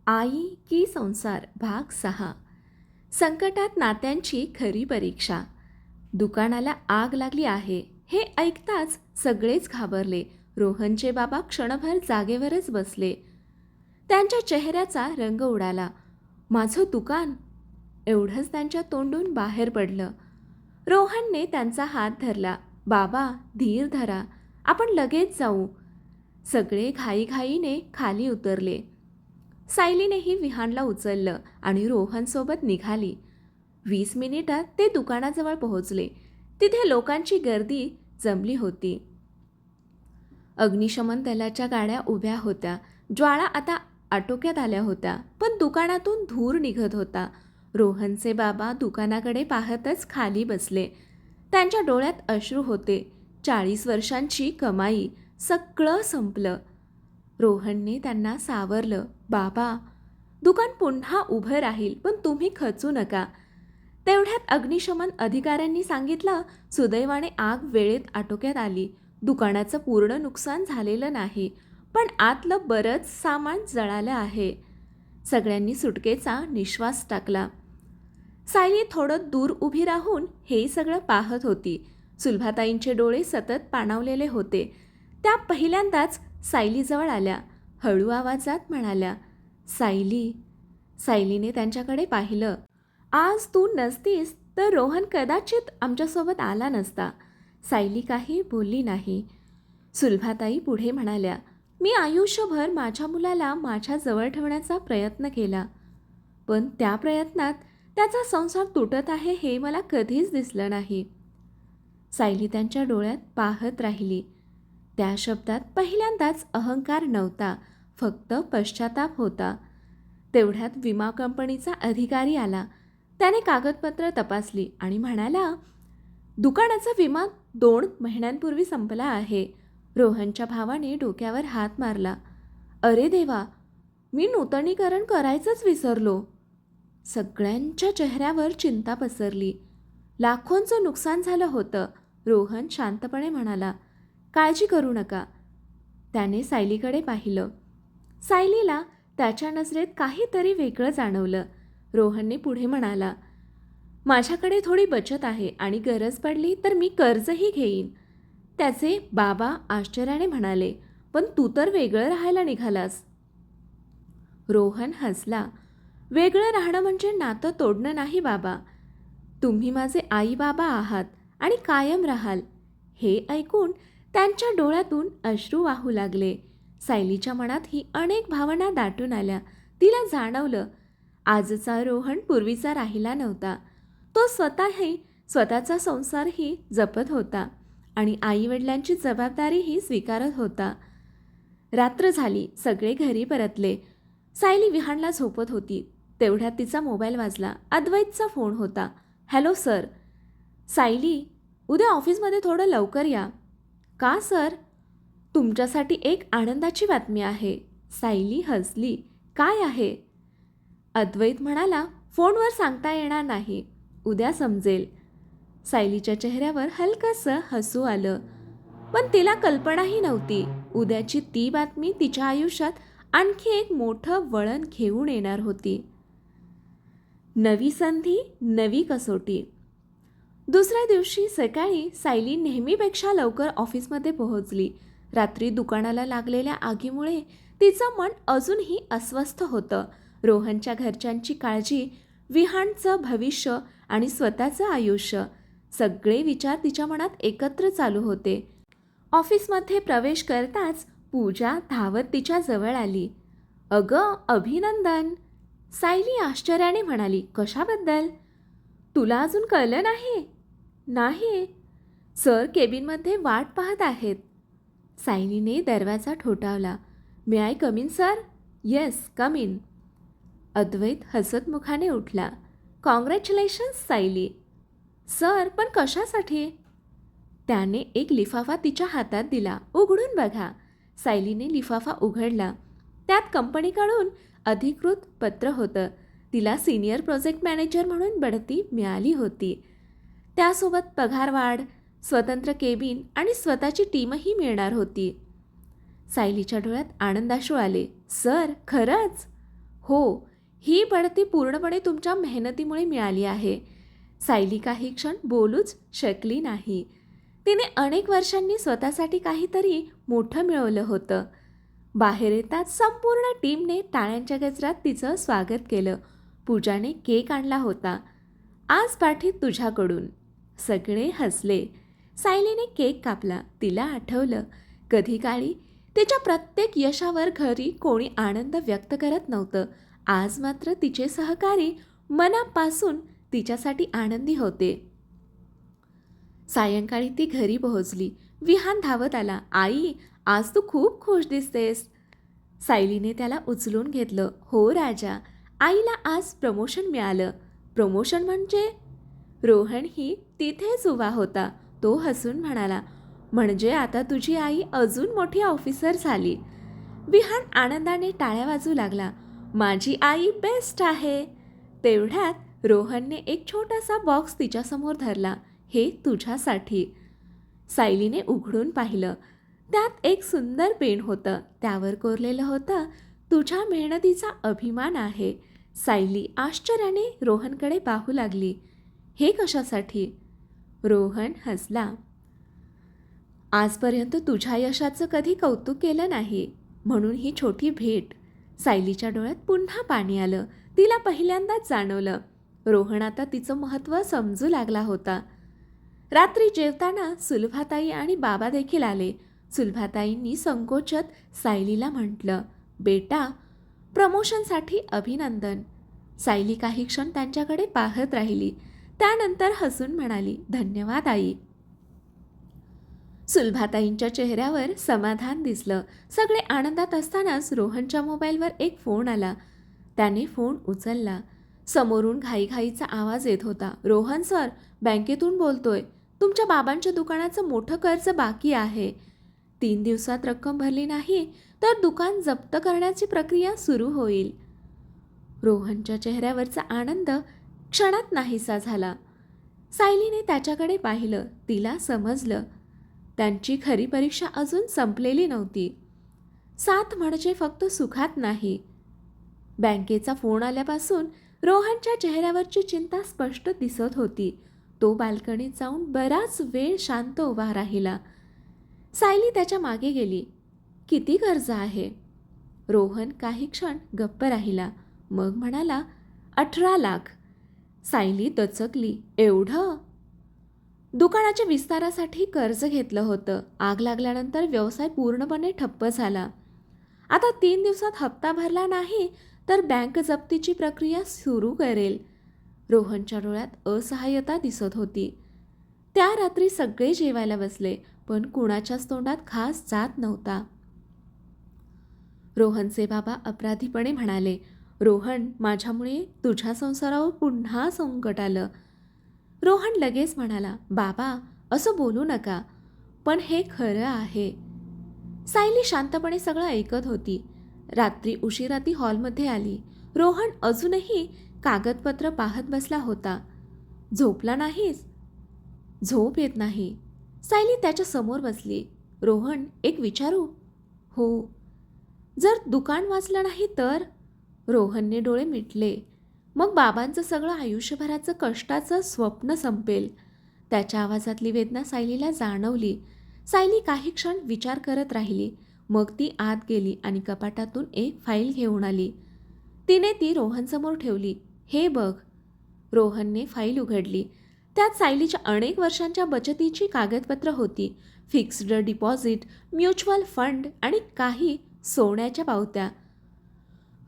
आई की संसार भाग 6. संकटात नात्यांची खरी परीक्षा. दुकानाला आग लागली आहे हे ऐकताच सगळेच घाबरले. रोहनचे बाबा क्षणभर जागेवरच बसले. त्यांच्या चेहऱ्याचा रंग उडाला. माझं दुकान, एवढंच त्यांच्या तोंडून बाहेर पडलं. रोहनने त्यांचा हात धरला. बाबा, धीर धरा, आपण लगेच जाऊ. सगळे घाईघाईने खाली उतरले. सायलीनेही विहानला उचललं आणि रोहनसोबत निघाली. 20 मिनिटात ते दुकानाजवळ पोहोचले. तिथे लोकांची गर्दी जमली होती. अग्निशमन दलाच्या गाड्या उभ्या होत्या. ज्वाळा आता आटोक्यात आल्या होत्या, पण दुकानातून धूर निघत होता. रोहनचे बाबा दुकानाकडे पाहतच खाली बसले. त्यांच्या डोळ्यात अश्रू होते. 40 वर्षांची कमाई, सगळं संपलं. रोहनने त्यांना सावरलं. बाबा, दुकान पुन्हा उभं राहील, पण तुम्ही खचू नका. तेवढ्यात अग्निशमन अधिकाऱ्यांनी सांगितलं, सुदैवाने आग वेळेत आटोक्यात आली. दुकानाचं पूर्ण नुकसान झालेलं नाही, पण आतलं बरंच सामान जळालं आहे. सगळ्यांनी सुटकेचा निश्वास टाकला. सायली थोडं दूर उभी राहून हे सगळं पाहत होती. सुलभाताईंचे डोळे सतत पाणावलेले होते. त्या पहिल्यांदाच सायलीजवळ आल्या. हळू आवाजात म्हणाल्या, सायली. सायलीने त्यांच्याकडे पाहिलं. आज तू नसतीस तर रोहन कदाचित आमच्यासोबत आला नसता. सायली काही बोलली नाही. सुलभाताई पुढे म्हणाल्या, मी आयुष्यभर माझ्या मुलाला माझ्याजवळ ठेवण्याचा प्रयत्न केला, पण त्या प्रयत्नात त्याचा संसार तुटत आहे हे मला कधीच दिसलं नाही. सायली त्यांच्या डोळ्यात पाहत राहिली. त्या शब्दात पहिल्यांदाच अहंकार नव्हता, फक्त पश्चाताप होता. तेवढ्यात विमा कंपनीचा अधिकारी आला. त्याने कागदपत्र तपासली आणि म्हणाला, दुकानाचा विमा 2 महिन्यांपूर्वी संपला आहे. रोहनच्या भावाने डोक्यावर हात मारला. अरे देवा, मी नूतनीकरण करायचंच विसरलो. सगळ्यांच्या चेहऱ्यावर चिंता पसरली. लाखोंचं नुकसान झालं होतं. रोहन शांतपणे म्हणाला, काळजी करू नका. त्याने सायलीकडे पाहिलं. सायलीला त्याच्या नजरेत काहीतरी वेगळं जाणवलं. रोहनने पुढे म्हणाला, माझ्याकडे थोडी बचत आहे आणि गरज पडली तर मी कर्जही घेईन. त्याचे बाबा आश्चर्याने म्हणाले, पण तू तर वेगळं राहायला निघालास. रोहन हसला. वेगळं राहणं म्हणजे नातं तोडणं नाही बाबा. तुम्ही माझे आई बाबा आहात आणि कायम राहाल. हे ऐकून त्यांच्या डोळ्यातून अश्रू वाहू लागले. सायलीच्या मनात ही अनेक भावना दाटून आल्या. तिला जाणवलं, आजचा रोहन पूर्वीचा राहिला नव्हता. तो स्वतःचा संसारही जपत होता आणि आईवडिलांची जबाबदारीही स्वीकारत होता. रात्र झाली. सगळे घरी परतले. सायली विहानला झोपत होती. तेवढ्यात तिचा मोबाईल वाजला. अद्वैतचा फोन होता. Hello sir. सायली, उद्या ऑफिसमध्ये थोडं लवकर या. का सर? तुमच्यासाठी एक आनंदाची बातमी आहे. सायली हसली. काय आहे? अद्वैत म्हणाला, फोनवर सांगता येणार नाही, उद्या समजेल. सायलीच्या चेहऱ्यावर हलकंसं हसू आलं, पण तिला कल्पनाही नव्हती उद्याची ती बातमी तिच्या आयुष्यात आणखी एक मोठं वळण घेऊन येणार होती. नवी संधी, नवी कसोटी. दुसऱ्या दिवशी सकाळी सायली नेहमीपेक्षा लवकर ऑफिसमध्ये पोहोचली. रात्री दुकानाला लागलेल्या आगीमुळे तिचं मन अजूनही अस्वस्थ होतं. रोहनच्या घरच्यांची काळजी, विहानचं भविष्य आणि स्वतःचं आयुष्य, सगळे विचार तिच्या मनात एकत्र चालू होते. ऑफिसमध्ये प्रवेश करताच पूजा धावत तिच्या जवळ आली. अगं, अभिनंदन. सायली आश्चर्याने म्हणाली, कशाबद्दल? तुला अजून कळलं नाही? नाही सर, केबिनमध्ये वाट पाहत आहेत. सायलीने दरवाजा ठोठावला. May I come in sir? Yes, come in. Advait हसतमुखाने उठला. कॉंग्रॅच्युलेशन्स सायली. सर, पण कशासाठी? त्याने एक लिफाफा तिच्या हातात दिला. उघडून बघा. सायलीने लिफाफा उघडला. त्यात कंपनीकडून अधिकृत पत्र होतं. तिला सिनियर प्रोजेक्ट मॅनेजर म्हणून बढती मिळाली होती. त्यासोबत पगारवाढ, स्वतंत्र केबिन आणि स्वतःची टीमही मिळणार होती. सायलीच्या डोळ्यात आनंदाश्रू आले. सर, खरंच? हो, ही बढती पूर्णपणे तुमच्या मेहनतीमुळे मिळाली आहे. सायली काही क्षण बोलूच शकली नाही. तिने अनेक वर्षांनी स्वतःसाठी काहीतरी मोठं मिळवलं होतं. बाहेर येताच संपूर्ण टीमने टाळ्यांच्या गजरात तिचं स्वागत केलं. पूजाने केक आणला होता. आज पाठी तुझ्याकडून. सगळे हसले. सायलीने केक कापला. तिला आठवलं, कधी काळी तिच्या प्रत्येक यशावर घरी कोणी आनंद व्यक्त करत नव्हतं. आज मात्र तिचे सहकारी मनापासून तिच्यासाठी आनंदी होते. सायंकाळी ती घरी पोहोचली. विहान धावत आला. आई, आज तू खूप खुश दिसतेस. सायलीने त्याला उचलून घेतलं. हो राजा, आईला आज प्रमोशन मिळालं. प्रमोशन म्हणजे? रोहनही तिथेच उभा होता. तो हसून म्हणाला, म्हणजे आता तुझी आई अजून मोठी ऑफिसर झाली. विहान आनंदाने टाळ्या वाजू लागला. माझी आई बेस्ट आहे. तेवढ्यात रोहनने एक छोटासा बॉक्स तिच्यासमोर धरला. हे तुझ्यासाठी. सायलीने उघडून पाहिलं. त्यात एक सुंदर पेन होतं. त्यावर कोरलेलं होतं, तुझ्या मेहनतीचा अभिमान आहे. सायली आश्चर्याने रोहनकडे पाहू लागली. हे कशासाठी? रोहन हसला. आजपर्यंत तुझ्या यशाचं कधी कौतुक केलं नाही, म्हणून ही छोटी भेट. सायलीच्या डोळ्यात पुन्हा पाणी आलं. तिला पहिल्यांदाच जाणवलं, रोहन आता तिचं महत्त्व समजू लागला होता. रात्री जेवताना सुलभाताई आणि बाबा देखील आले. सुलभाताईंनी संकोचत सायलीला म्हटलं, बेटा, प्रमोशनसाठी अभिनंदन. सायली काही क्षण त्यांच्याकडे पाहत राहिली. त्यानंतर हसून म्हणाली, धन्यवाद आई. सुलभाताईंच्या चेहऱ्यावर समाधान दिसलं. सगळे आनंदात असतानाच रोहनच्या मोबाईलवर एक फोन आला. त्याने फोन उचलला. समोरून घाईघाईचा आवाज येत होता. रोहन सर, बँकेतून बोलतोय. तुमच्या बाबांच्या दुकानाचं मोठं कर्ज बाकी आहे. 3 दिवसात रक्कम भरली नाही तर दुकान जप्त करण्याची प्रक्रिया सुरू होईल. रोहनच्या चेहऱ्यावरचा आनंद क्षणात नाहीसा झाला. सायलीने त्याच्याकडे पाहिलं. तिला समजलं, त्यांची खरी परीक्षा अजून संपलेली नव्हती. साथ म्हणजे फक्त सुखात नाही. बँकेचा फोन आल्यापासून रोहनच्या चेहऱ्यावरची चिंता स्पष्ट दिसत होती. तो बाल्कनीत जाऊन बराच वेळ शांत उभा राहिला. सायली त्याच्या मागे गेली. किती कर्ज आहे? रोहन काही क्षण गप्प राहिला. मग म्हणाला, 18 लाख. सायली दचकली. एवढं? दुकानाच्या विस्तारासाठी कर्ज घेतलं होतं. आग लागल्यानंतर व्यवसाय पूर्णपणे ठप्प झाला. आता 3 दिवसात हप्ता भरला नाही तर बँक जप्तीची प्रक्रिया सुरू करेल. रोहनच्या डोळ्यात असहाय्यता दिसत होती. त्या रात्री सगळे जेवायला बसले, पण कुणाच्याच तोंडात घास जात नव्हता. रोहनचे बाबा अपराधीपणे म्हणाले, रोहन, माझ्यामुळे तुझ्या संसारावर पुन्हा संकट आलं. रोहन लगेच म्हणाला, बाबा, असं बोलू नका, पण हे खरं आहे. सायली शांतपणे सगळं ऐकत होती. रात्री उशिरा ती हॉलमध्ये आली. रोहन अजूनही कागदपत्र पाहत बसला होता. झोपला नाहीस? झोप येत नाही. सायली त्याच्या समोर बसली. रोहन, एक विचारू? हो. जर दुकान वाचलं नाही तर? रोहनने डोळे मिटले. मग बाबांचं सगळं आयुष्यभराचं कष्टाचं स्वप्न संपेल. त्याच्या आवाजातली वेदना सायलीला जाणवली. सायली काही क्षण विचार करत राहिली. मग ती आत गेली आणि कपाटातून एक फाईल घेऊन आली. तिने ती रोहनसमोर ठेवली. हे बघ. रोहनने फाईल उघडली. त्यात सायलीच्या अनेक वर्षांच्या बचतीची कागदपत्र होती. फिक्स्ड डिपॉझिट, म्युच्युअल फंड आणि काही सोन्याच्या पावत्या.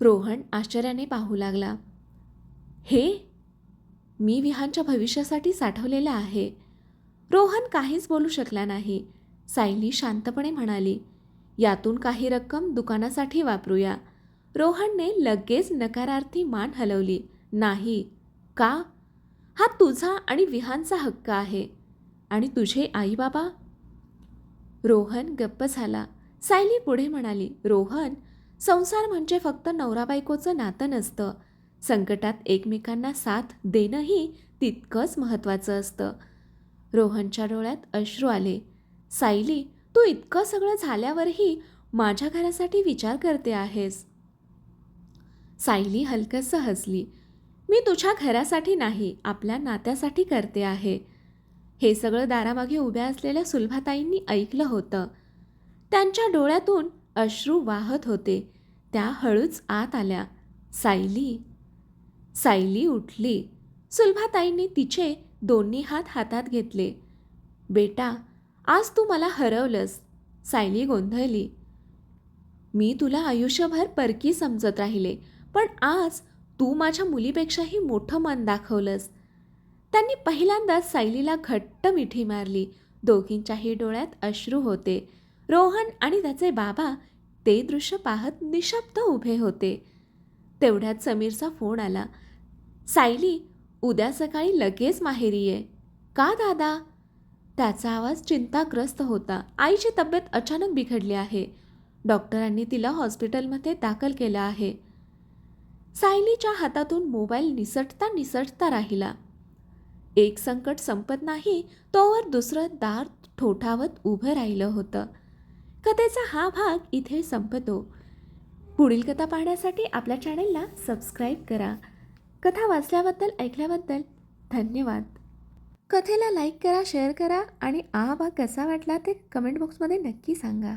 रोहन आश्चर्याने पाहू लागला. हे मी विहानच्या भविष्यासाठी साठवलेलं आहे. रोहन काहीच बोलू शकला नाही. सायली शांतपणे म्हणाली, यातून काही रक्कम दुकानासाठी वापरूया. रोहनने लगेच नकारार्थी मान हलवली. नाही. का? हा तुझा आणि विहानचा हक्क आहे. आणि तुझे आई बाबा? रोहन गप्प झाला. सायली पुढे म्हणाली, रोहन, संसार म्हणजे फक्त नवरा बायकोचं नातं नसतं. संकटात एकमेकांना साथ देणंही तितकंच महत्त्वाचं असतं. रोहनच्या डोळ्यात अश्रू आले. सायली, तू इतकं सगळं झाल्यावरही माझ्या घरासाठी विचार करते आहेस. सायली हलकंसं हसली. मी तुझ्या घरासाठी नाही, आपल्या नात्यासाठी करते आहे. हे सगळं दारामागे उभ्या असलेल्या सुलभाताईंनी ऐकलं होतं. त्यांच्या डोळ्यातून अश्रू वाहत होते. त्या हळूच आत आल्या. सायली. सायली उठली. सुलभाताईंनी तिचे दोन्ही हात हातात घेतले. बेटा, आज तू मला हरवलंस. सायली गोंधळली. मी तुला आयुष्यभर परकी समजत राहिले, पण आज तू माझ्या मुलीपेक्षाही मोठं मन दाखवलंस. त्यांनी पहिल्यांदाच सायलीला घट्ट मिठी मारली. दोघींच्याही डोळ्यात अश्रू होते. रोहन आणि त्याचे बाबा ते दृश्य पाहत निशब्द उभे होते. तेवढ्यात समीरचा फोन आला. सायली, उद्या सकाळी लगेच माहेरी ये. का दादा? त्याचा आवाज चिंताग्रस्त होता. आईची तब्येत अचानक बिघडली आहे. डॉक्टरांनी तिला हॉस्पिटलमध्ये दाखल केलं आहे. सायलीच्या हातातून मोबाईल निसटता निसटता राहिला. एक संकट संपत नाही तोवर दुसरं दार ठोठावत उभं राहिलं होतं. कथेचा हा भाग इथे संपतो. पुढील कथा पाहण्यासाठी आपल्या चॅनेलला सबस्क्राईब करा. कथा वाचल्याबद्दल ऐकल्याबद्दल धन्यवाद. कथेला लाईक करा, शेअर करा आणि हा भाग कसा वाटला ते कमेंट बॉक्समध्ये नक्की सांगा.